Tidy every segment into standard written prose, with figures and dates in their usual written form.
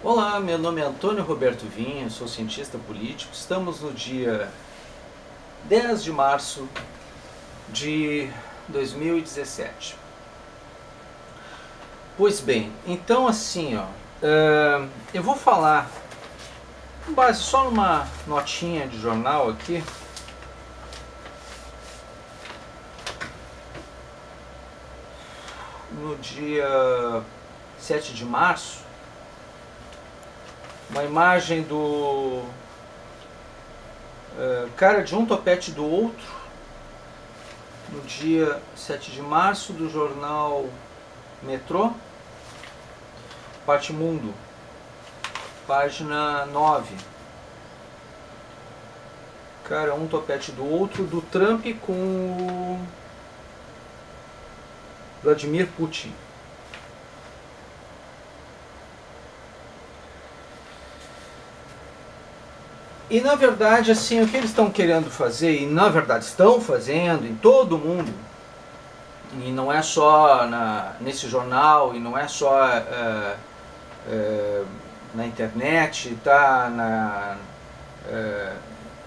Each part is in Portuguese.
Olá, meu nome é Antônio Roberto Vinha, sou cientista político. Estamos no dia 10 de março de 2017. Pois bem, então assim, eu vou falar com base só numa notinha de jornal aqui. No dia 7 de março, uma imagem do cara de um topete do outro, no dia 7 de março, do jornal Metrô, Parte Mundo, página 9. Cara, um topete do outro, do Trump com o Vladimir Putin. E na verdade, assim, o que eles estão querendo fazer, e na verdade estão fazendo em todo o mundo, e não é só nesse jornal, e não é só na internet, tá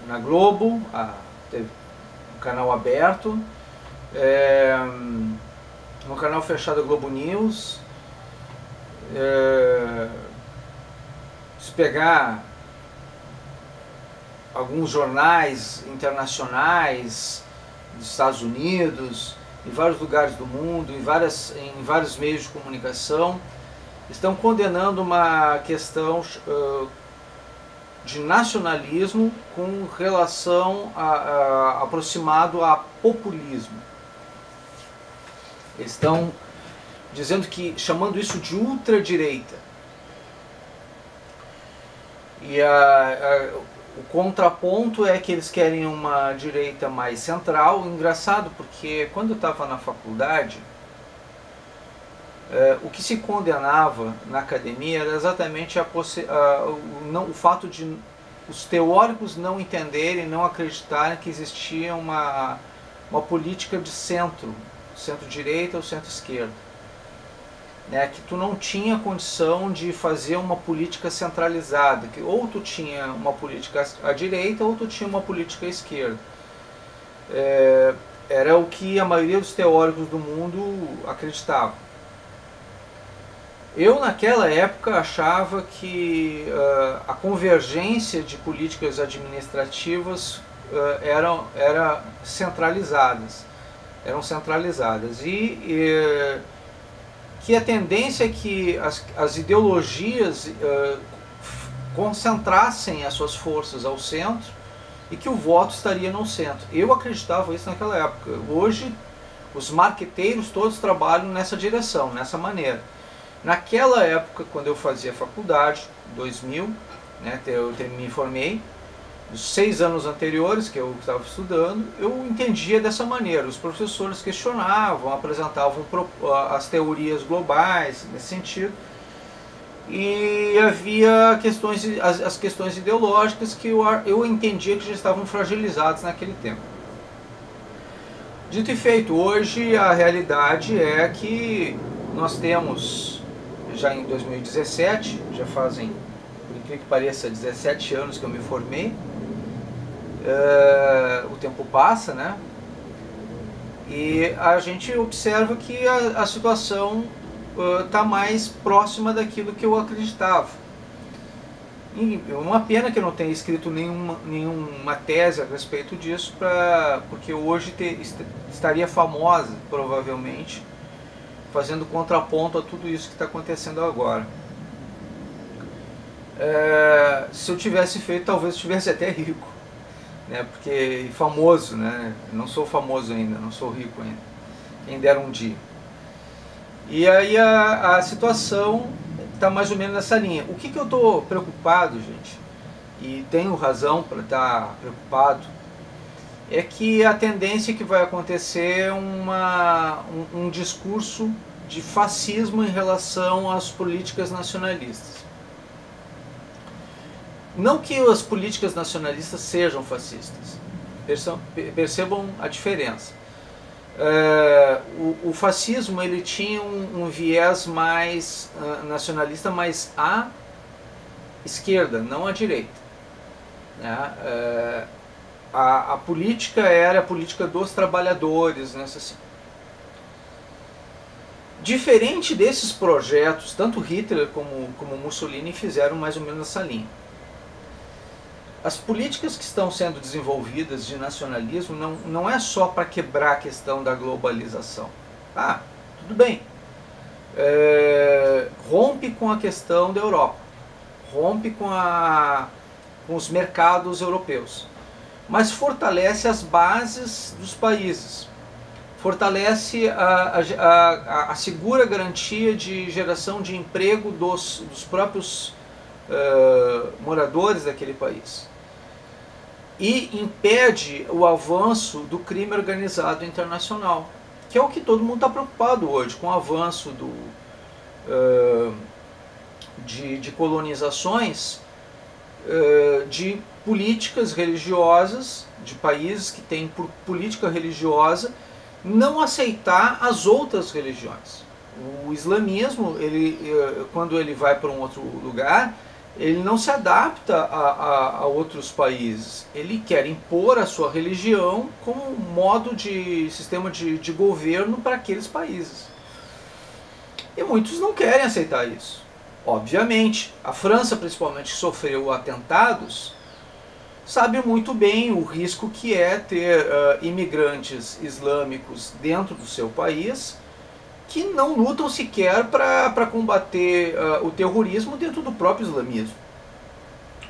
na Globo, um canal aberto, no canal fechado da Globo News. Se pegar alguns jornais internacionais dos Estados Unidos, em vários lugares do mundo, em vários meios de comunicação, estão condenando uma questão de nacionalismo com relação aproximado a populismo. Eles estão dizendo chamando isso de ultradireita. E o contraponto é que eles querem uma direita mais central. Engraçado, porque quando eu estava na faculdade, o que se condenava na academia era exatamente o fato de os teóricos não entenderem, não acreditarem que existia uma política de centro-direita ou centro-esquerda. Que tu não tinha condição de fazer uma política centralizada, que ou tu tinha uma política à direita ou tu tinha uma política à esquerda. Era o que a maioria dos teóricos do mundo acreditava. Eu naquela época achava que a convergência de políticas administrativas eram centralizadas e que a tendência é que as ideologias concentrassem as suas forças ao centro e que o voto estaria no centro. Eu acreditava isso naquela época. Hoje, os marqueteiros todos trabalham nessa direção, nessa maneira. Naquela época, quando eu fazia faculdade, 2000, eu me formei, os 6 anos anteriores que eu estava estudando, eu entendia dessa maneira. Os professores questionavam, apresentavam as teorias globais nesse sentido, e havia as questões ideológicas que eu entendia que já estavam fragilizadas naquele tempo. Dito e feito, hoje a realidade é que nós temos, já em 2017, já fazem, por incrível que pareça, 17 anos que eu me formei. O tempo passa, né? E a gente observa que a situação está mais próxima daquilo que eu acreditava. E uma pena que eu não tenha escrito nenhuma tese a respeito disso, porque hoje estaria famosa, provavelmente, fazendo contraponto a tudo isso que está acontecendo agora. Se eu tivesse feito, talvez eu estivesse até rico. Porque famoso, não sou famoso ainda, não sou rico ainda, quem dera um dia. E aí a situação está mais ou menos nessa linha. O que eu estou preocupado, gente, e tenho razão para estar preocupado, é que a tendência que vai acontecer é um discurso de fascismo em relação às políticas nacionalistas. Não que as políticas nacionalistas sejam fascistas, percebam a diferença. O fascismo ele tinha um viés mais nacionalista, mas esquerda, não a direita. Né? A política era a política dos trabalhadores, nessa assim. Diferente desses projetos, tanto Hitler como Mussolini fizeram mais ou menos essa linha. As políticas que estão sendo desenvolvidas de nacionalismo não é só para quebrar a questão da globalização. Ah, tudo bem. Rompe com a questão da Europa, rompe com os mercados europeus, mas fortalece as bases dos países, fortalece a segura garantia de geração de emprego dos próprios moradores daquele país, e impede o avanço do crime organizado internacional, que é o que todo mundo está preocupado hoje, com o avanço de colonizações, de políticas religiosas, de países que têm por política religiosa não aceitar as outras religiões. O islamismo, quando ele vai para um outro lugar, ele não se adapta a outros países. Ele quer impor a sua religião como modo de sistema de governo para aqueles países. E muitos não querem aceitar isso. Obviamente, a França, principalmente, que sofreu atentados, sabe muito bem o risco que é ter imigrantes islâmicos dentro do seu país, que não lutam sequer para combater o terrorismo dentro do próprio islamismo.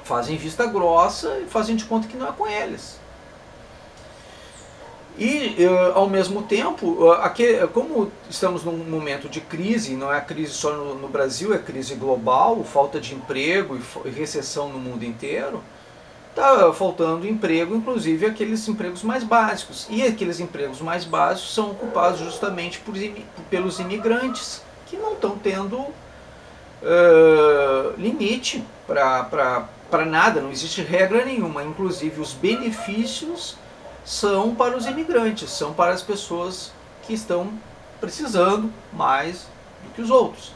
Fazem vista grossa e fazem de conta que não é com eles. E, ao mesmo tempo, como estamos num momento de crise, não é a crise só no Brasil, é crise global, falta de emprego e recessão no mundo inteiro, está faltando emprego, inclusive aqueles empregos mais básicos. E aqueles empregos mais básicos são ocupados justamente pelos imigrantes, que não estão tendo limite para nada, não existe regra nenhuma. Inclusive os benefícios são para os imigrantes, são para as pessoas que estão precisando mais do que os outros.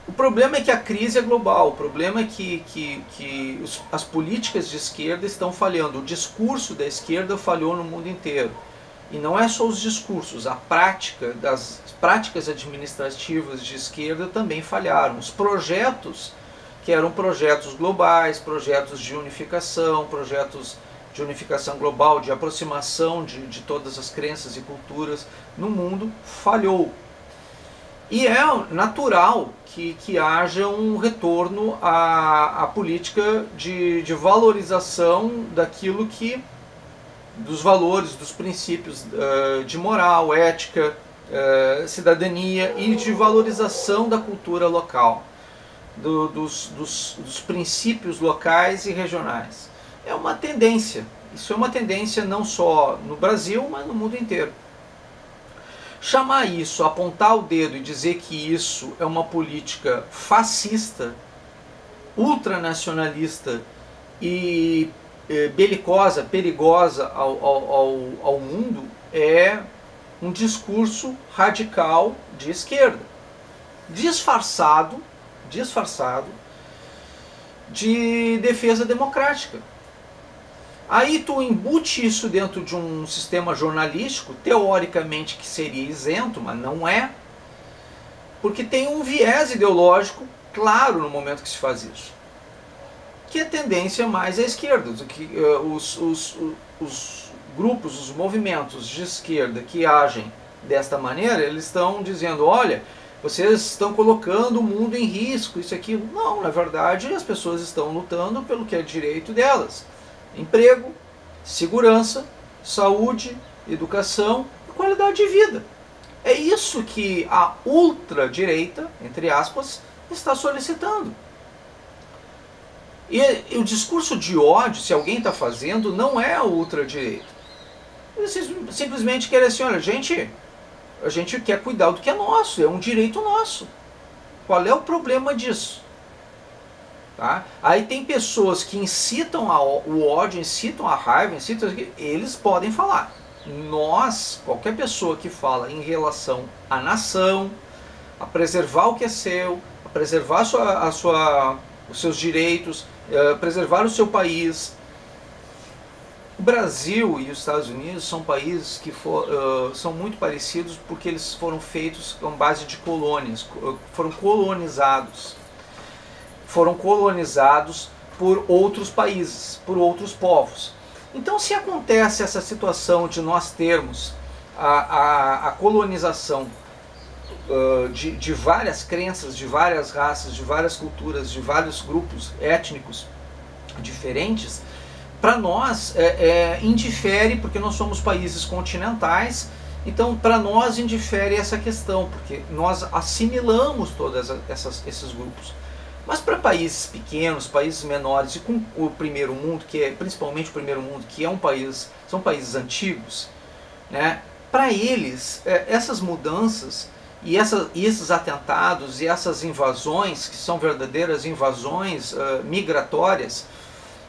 O problema é que a crise é global, o problema é que as políticas de esquerda estão falhando, o discurso da esquerda falhou no mundo inteiro. E não é só os discursos, a prática das práticas administrativas de esquerda também falharam. Os projetos, que eram projetos globais, projetos de unificação, projetos de unificação global, de aproximação de todas as crenças e culturas no mundo, falhou. E é natural que haja um retorno à política de valorização daquilo dos valores, dos princípios de moral, ética, cidadania e de valorização da cultura local, dos princípios locais e regionais. É uma tendência, isso é uma tendência não só no Brasil, mas no mundo inteiro. Chamar isso, apontar o dedo e dizer que isso é uma política fascista, ultranacionalista e belicosa, perigosa ao mundo, é um discurso radical de esquerda, disfarçado de defesa democrática. Aí tu embute isso dentro de um sistema jornalístico, teoricamente que seria isento, mas não é, porque tem um viés ideológico claro no momento que se faz isso, que a tendência mais à esquerda, que os grupos, os movimentos de esquerda que agem desta maneira, eles estão dizendo, olha, vocês estão colocando o mundo em risco, isso e aquilo. Não, na verdade as pessoas estão lutando pelo que é direito delas. Emprego, segurança, saúde, educação e qualidade de vida. É isso que a ultradireita, entre aspas, está solicitando. E o discurso de ódio, se alguém está fazendo, não é a ultradireita. Eles simplesmente querem assim, olha, a gente quer cuidar do que é nosso, é um direito nosso. Qual é o problema disso? Tá? Aí tem pessoas que incitam o ódio, incitam a raiva, eles podem falar. Qualquer pessoa que fala em relação à nação, a preservar o que é seu, a preservar os seus direitos, preservar o seu país. O Brasil e os Estados Unidos são países que são muito parecidos porque eles foram feitos com base de colônias, foram colonizados por outros países, por outros povos. Então, se acontece essa situação de nós termos a colonização de várias crenças, de várias raças, de várias culturas, de vários grupos étnicos diferentes, para nós indifere, porque nós somos países continentais, então para nós indifere essa questão, porque nós assimilamos todos esses grupos. Mas para países pequenos, países menores, e com o primeiro mundo, que é principalmente o primeiro mundo, que são países antigos, né, para eles essas mudanças e esses atentados e essas invasões, que são verdadeiras invasões migratórias,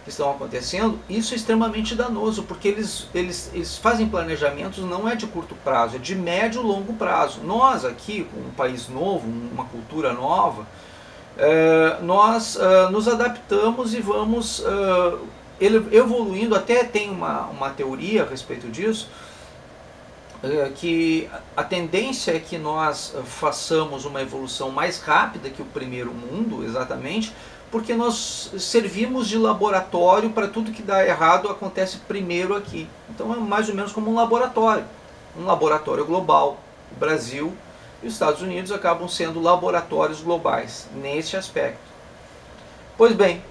que estão acontecendo, isso é extremamente danoso, porque eles fazem planejamentos não é de curto prazo, é de médio e longo prazo. Nós aqui, com um país novo, uma cultura nova, nós nos adaptamos e vamos evoluindo. Até tem uma teoria a respeito disso, que a tendência é que nós façamos uma evolução mais rápida que o primeiro mundo, exatamente, porque nós servimos de laboratório para tudo que dá errado acontece primeiro aqui. Então é mais ou menos como um laboratório global. O Brasil e os Estados Unidos acabam sendo laboratórios globais nesse aspecto. Pois bem,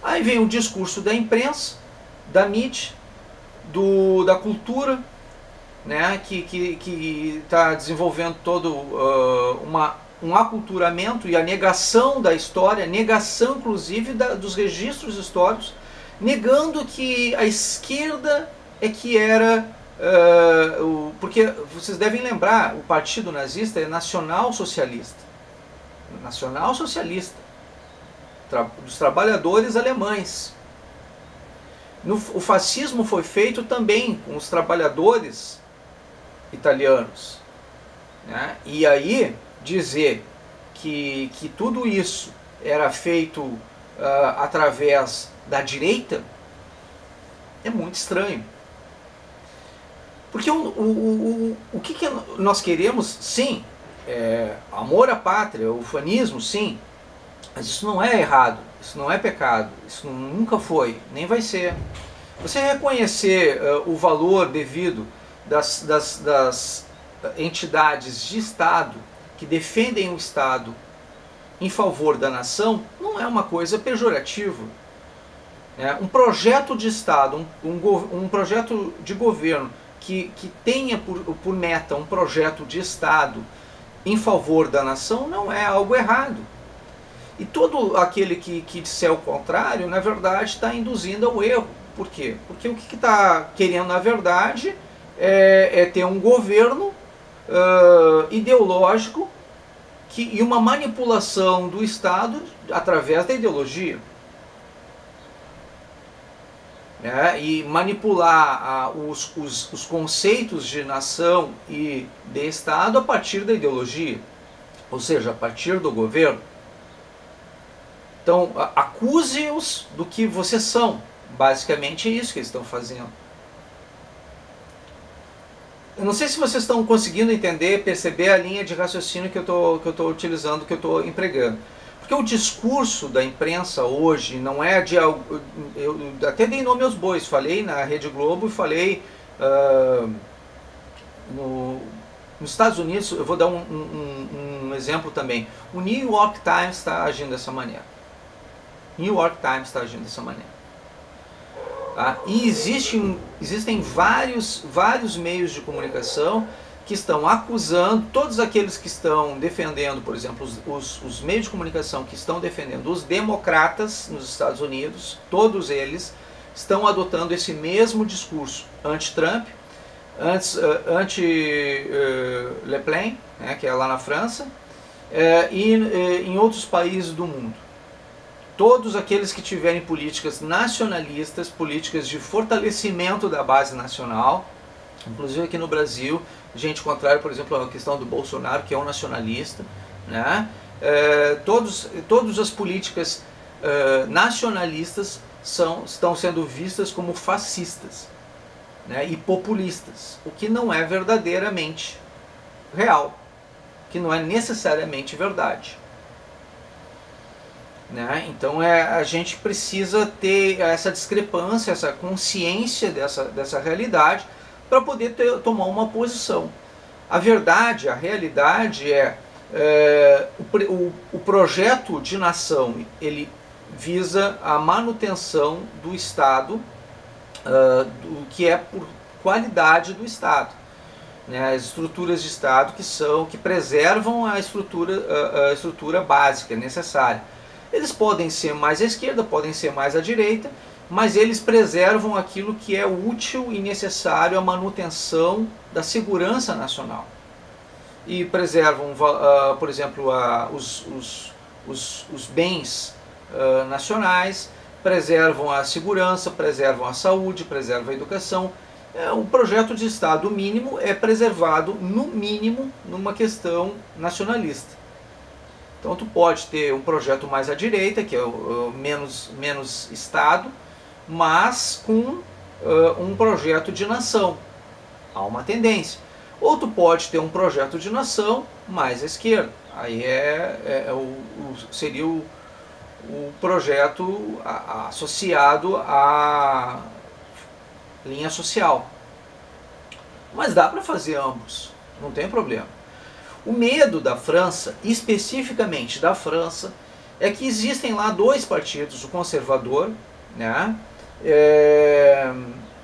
aí vem o discurso da imprensa, da mídia, da cultura, né, que está desenvolvendo todo um aculturamento e a negação da história, negação inclusive dos registros históricos, negando que a esquerda é que era... porque vocês devem lembrar, o partido nazista é nacional-socialista, dos trabalhadores alemães. O fascismo foi feito também com os trabalhadores italianos, né? E aí dizer que tudo isso era feito através da direita é muito estranho. Porque o que nós queremos, sim, amor à pátria, ufanismo, sim, mas isso não é errado, isso não é pecado, isso nunca foi, nem vai ser. Você reconhecer o valor devido das entidades de Estado que defendem o Estado em favor da nação não é uma coisa pejorativa. Um projeto de Estado, um projeto de governo que tenha por meta um projeto de Estado em favor da nação não é algo errado. E todo aquele que disser o contrário, na verdade, está induzindo ao erro. Por quê? Porque o que está querendo, na verdade, é ter um governo ideológico e uma manipulação do Estado através da ideologia. E manipular os conceitos de nação e de Estado a partir da ideologia, ou seja, a partir do governo. Então, acuse-os do que vocês são. Basicamente é isso que eles estão fazendo. Eu não sei se vocês estão conseguindo entender, perceber a linha de raciocínio que eu estou utilizando, que eu estou empregando. Porque o discurso da imprensa hoje não é de... Eu até dei nome aos bois, falei na Rede Globo e falei nos Estados Unidos. Eu vou dar um exemplo também. O New York Times está agindo dessa maneira. New York Times está agindo dessa maneira. E existem vários meios de comunicação que estão acusando, todos aqueles que estão defendendo, por exemplo, os meios de comunicação que estão defendendo os democratas nos Estados Unidos, todos eles estão adotando esse mesmo discurso anti-Trump, anti-Le Pen, que é lá na França, e em outros países do mundo. Todos aqueles que tiverem políticas nacionalistas, políticas de fortalecimento da base nacional, Inclusive aqui no Brasil, gente contrária, por exemplo, à questão do Bolsonaro, que é um nacionalista, né? Todas as políticas nacionalistas estão sendo vistas como fascistas, né? E populistas, o que não é verdadeiramente real, que não é necessariamente verdade. Né? Então a gente precisa ter essa discrepância, essa consciência dessa realidade para poder tomar uma posição. A verdade, a realidade o projeto de nação, ele visa a manutenção do Estado, do que é por qualidade do Estado, né? As estruturas de Estado que preservam a estrutura básica necessária. Eles podem ser mais à esquerda, podem ser mais à direita, mas eles preservam aquilo que é útil e necessário à manutenção da segurança nacional. E preservam, por exemplo, os bens nacionais, preservam a segurança, preservam a saúde, preservam a educação. O projeto de Estado mínimo é preservado, no mínimo, numa questão nacionalista. Então tu pode ter um projeto mais à direita, que é menos Estado, mas com um projeto de nação. Há uma tendência. Ou tu pode ter um projeto de nação mais à esquerda. Aí seria o projeto associado à linha social. Mas dá para fazer ambos, não tem problema. O medo da França, especificamente da França, é que existem lá dois partidos, o conservador, né?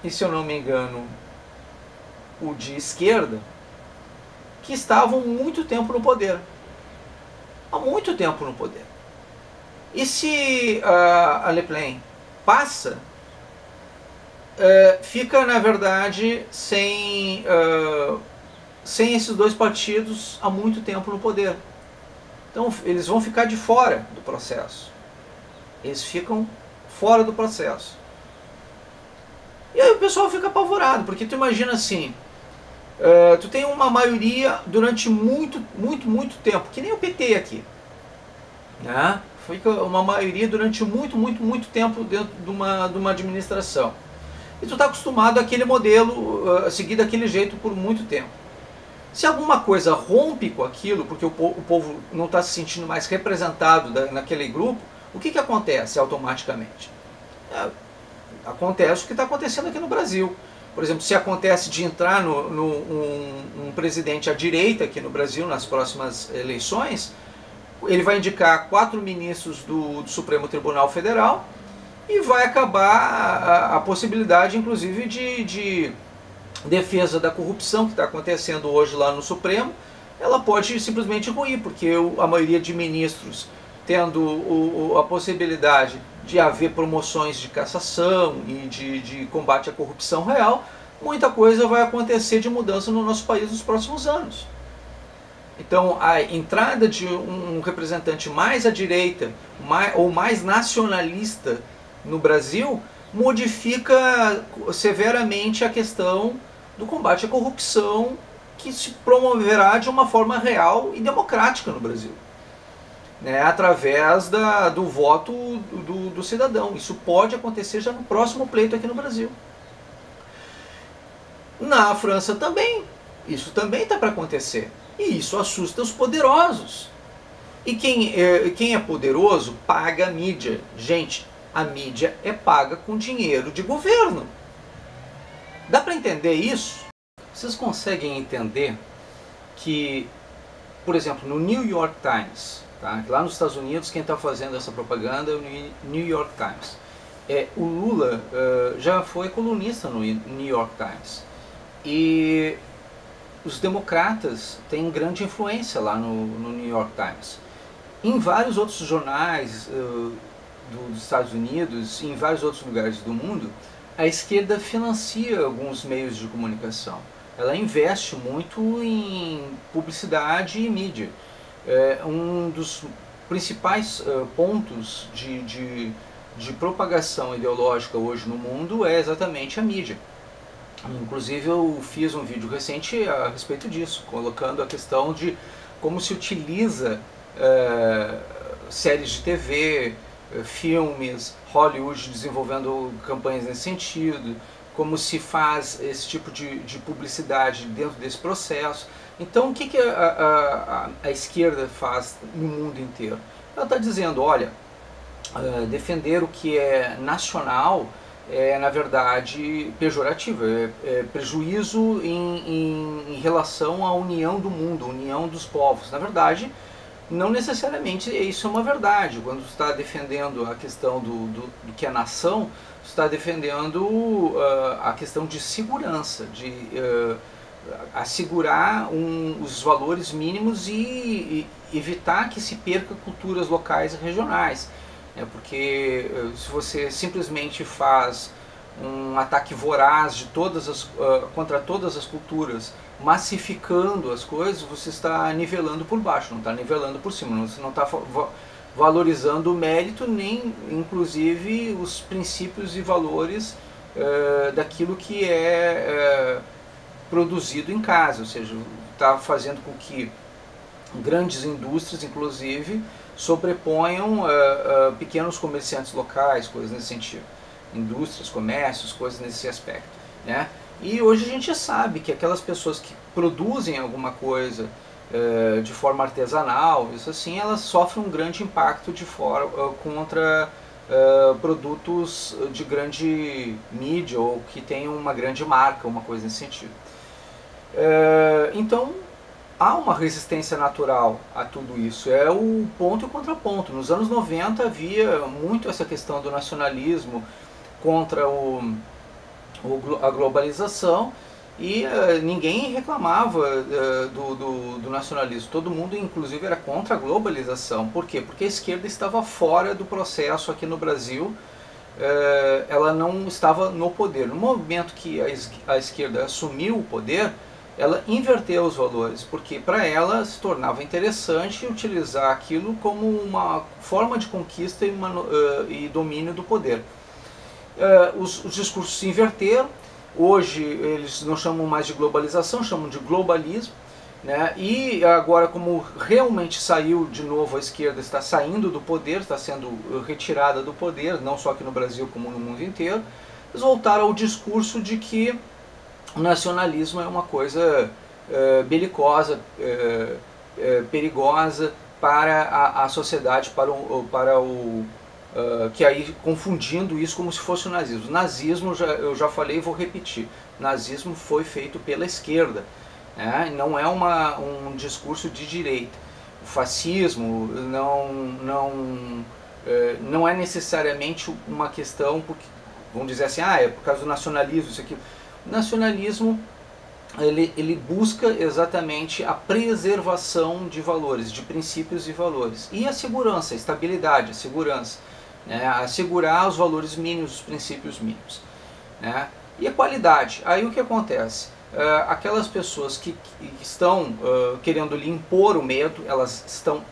E se eu não me engano, o de esquerda, que estavam muito tempo no poder. Há muito tempo no poder. E se a Le Pen passa, fica, na verdade, sem esses dois partidos há muito tempo no poder. Então eles vão ficar de fora do processo. Eles ficam fora do processo. E aí o pessoal fica apavorado, porque tu imagina assim, tu tem uma maioria durante muito tempo, que nem o PT aqui, né? Fica uma maioria durante muito tempo dentro de uma administração. E tu está acostumado àquele modelo, a seguir daquele jeito por muito tempo. Se alguma coisa rompe com aquilo, porque o povo não está se sentindo mais representado naquele grupo, o que acontece automaticamente? Acontece o que está acontecendo aqui no Brasil. Por exemplo, se acontece de entrar um presidente à direita aqui no Brasil nas próximas eleições, ele vai indicar 4 ministros do Supremo Tribunal Federal e vai acabar a possibilidade, inclusive, de defesa da corrupção que está acontecendo hoje lá no Supremo. Ela pode simplesmente ruir, porque a maioria de ministros tendo a possibilidade de haver promoções de cassação e de combate à corrupção real, muita coisa vai acontecer de mudança no nosso país nos próximos anos. Então a entrada de um representante mais à direita ou mais nacionalista no Brasil modifica severamente a questão do combate à corrupção, que se promoverá de uma forma real e democrática no Brasil, né, através do voto do cidadão. Isso pode acontecer já no próximo pleito aqui no Brasil. Na França também, isso também está para acontecer. E isso assusta os poderosos. E quem é poderoso paga a mídia. Gente, a mídia é paga com dinheiro de governo. Dá para entender isso? Vocês conseguem entender que, por exemplo, no New York Times, tá? Lá nos Estados Unidos, quem está fazendo essa propaganda é o New York Times. O Lula já foi colunista no New York Times. E os democratas têm grande influência lá no New York Times. Em vários outros jornais dos Estados Unidos e em vários outros lugares do mundo, a esquerda financia alguns meios de comunicação. Ela investe muito em publicidade e mídia. Um dos principais pontos de propagação ideológica hoje no mundo é exatamente a mídia. Inclusive eu fiz um vídeo recente a respeito disso, colocando a questão de como se utiliza séries de TV, filmes, Hollywood desenvolvendo campanhas nesse sentido, como se faz esse tipo de publicidade dentro desse processo. Então o que a esquerda faz no mundo inteiro? Ela está dizendo, olha, defender o que é nacional é, na verdade, pejorativo, é prejuízo em relação à união do mundo, união dos povos. Na verdade, não necessariamente isso é uma verdade. Quando você está defendendo a questão do que é nação, você está defendendo a questão de segurança, de assegurar os valores mínimos e evitar que se perca culturas locais e regionais. Porque se você simplesmente faz um ataque voraz de contra todas as culturas, massificando as coisas, você está nivelando por baixo, não está nivelando por cima, você não está valorizando o mérito, nem inclusive os princípios e valores daquilo que é produzido em casa, ou seja, está fazendo com que grandes indústrias, inclusive, sobreponham pequenos comerciantes locais, coisas nesse sentido. Indústrias, comércios, coisas nesse aspecto. Né? E hoje a gente já sabe que aquelas pessoas que produzem alguma coisa de forma artesanal, isso assim, elas sofrem um grande impacto contra produtos de grande mídia ou que tenham uma grande marca, uma coisa nesse sentido. Então, há uma resistência natural a tudo isso, é o ponto e o contraponto. Nos anos 90 havia muito essa questão do nacionalismo contra a globalização e ninguém reclamava do nacionalismo, todo mundo inclusive era contra a globalização. Por quê? Porque a esquerda estava fora do processo aqui no Brasil, ela não estava no poder. No momento que a esquerda assumiu o poder, ela inverteu os valores, porque para ela se tornava interessante utilizar aquilo como uma forma de conquista e domínio do poder. Os discursos se inverteram, hoje eles não chamam mais de globalização, chamam de globalismo, né? E agora, como realmente saiu de novo, a esquerda está saindo do poder, está sendo retirada do poder, não só aqui no Brasil como no mundo inteiro, eles voltaram ao discurso de que o nacionalismo é uma coisa belicosa, perigosa para a sociedade, que aí confundindo isso como se fosse o nazismo. O nazismo, eu já falei e vou repetir, o nazismo foi feito pela esquerda, né? Não é um discurso de direita. O fascismo não é necessariamente uma questão, porque, vamos dizer assim, é por causa do nacionalismo, isso aqui. O nacionalismo ele busca exatamente a preservação de valores, de princípios e valores. E a segurança, a estabilidade, a segurança. Né? Assegurar os valores mínimos, os princípios mínimos. Né? E a qualidade. Aí o que acontece? Aquelas pessoas que estão querendo lhe impor o medo, elas estão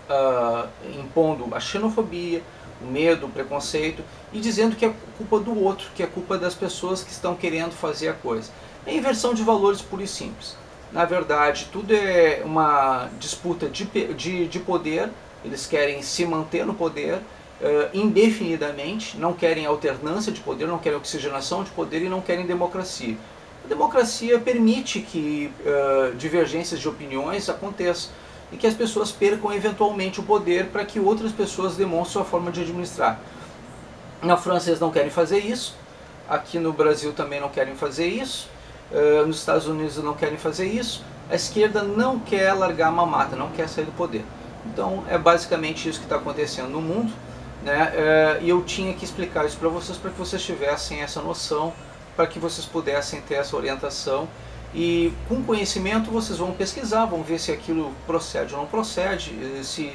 impondo a xenofobia, o medo, o preconceito, e dizendo que é culpa do outro, que é culpa das pessoas que estão querendo fazer a coisa. É inversão de valores pura e simples. Na verdade, tudo é uma disputa de poder, eles querem se manter no poder indefinidamente, não querem alternância de poder, não querem oxigenação de poder e não querem democracia. A democracia permite que divergências de opiniões aconteçam e que as pessoas percam eventualmente o poder para que outras pessoas demonstrem a forma de administrar. Na França eles não querem fazer isso, aqui no Brasil também não querem fazer isso, nos Estados Unidos não querem fazer isso, a esquerda não quer largar a mamata, não quer sair do poder. Então é basicamente isso que está acontecendo no mundo, né? E eu tinha que explicar isso para que vocês tivessem essa noção, para que vocês pudessem ter essa orientação. E com conhecimento vocês vão pesquisar, vão ver se aquilo procede ou não procede, se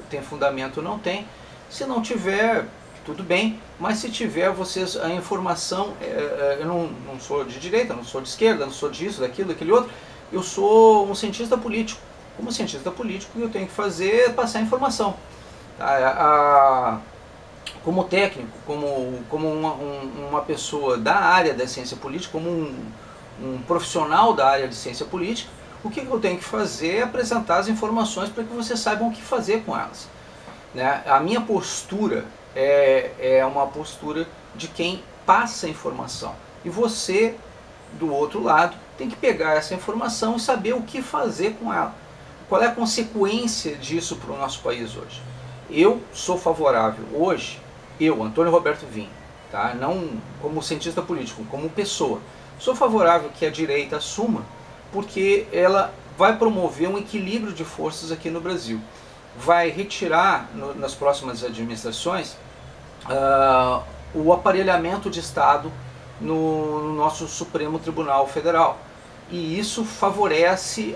tem fundamento ou não tem. Se não tiver, tudo bem, mas se tiver, a informação, eu não sou de direita, não sou de esquerda, não sou disso, daquilo, daquele outro, eu sou um cientista político. Como cientista político, o que eu tenho que fazer é passar informação. como técnico, como uma pessoa da área da ciência política, como um profissional da área de ciência política, o que eu tenho que fazer é apresentar as informações para que vocês saibam o que fazer com elas. Né? A minha postura é uma postura de quem passa a informação. E você, do outro lado, tem que pegar essa informação e saber o que fazer com ela. Qual é a consequência disso para o nosso país hoje? Eu sou favorável hoje, eu, Antônio Roberto Vinha, tá? Não como cientista político, como pessoa, sou favorável que a direita assuma, porque ela vai promover um equilíbrio de forças aqui no Brasil. Vai retirar, nas próximas administrações, o aparelhamento de Estado no nosso Supremo Tribunal Federal. E isso favorece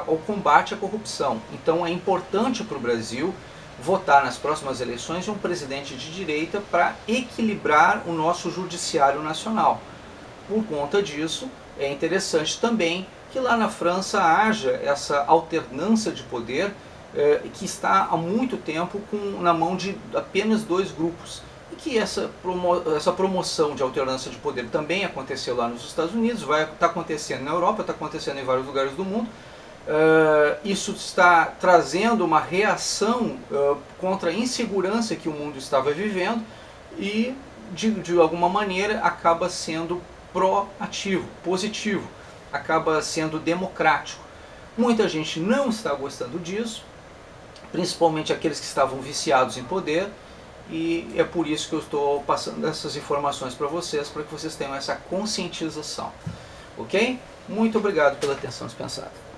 o combate à corrupção. Então é importante para o Brasil votar nas próximas eleições um presidente de direita para equilibrar o nosso judiciário nacional. Por conta disso, é interessante também que lá na França haja essa alternância de poder que está há muito tempo na mão de apenas 2 grupos. E que essa promoção de alternância de poder também aconteceu lá nos Estados Unidos, vai estar acontecendo na Europa, está acontecendo em vários lugares do mundo. Isso está trazendo uma reação contra a insegurança que o mundo estava vivendo e, de alguma maneira, acaba sendo proativo, positivo, acaba sendo democrático. Muita gente não está gostando disso, principalmente aqueles que estavam viciados em poder, e é por isso que eu estou passando essas informações para vocês tenham essa conscientização. Ok? Muito obrigado pela atenção dispensada.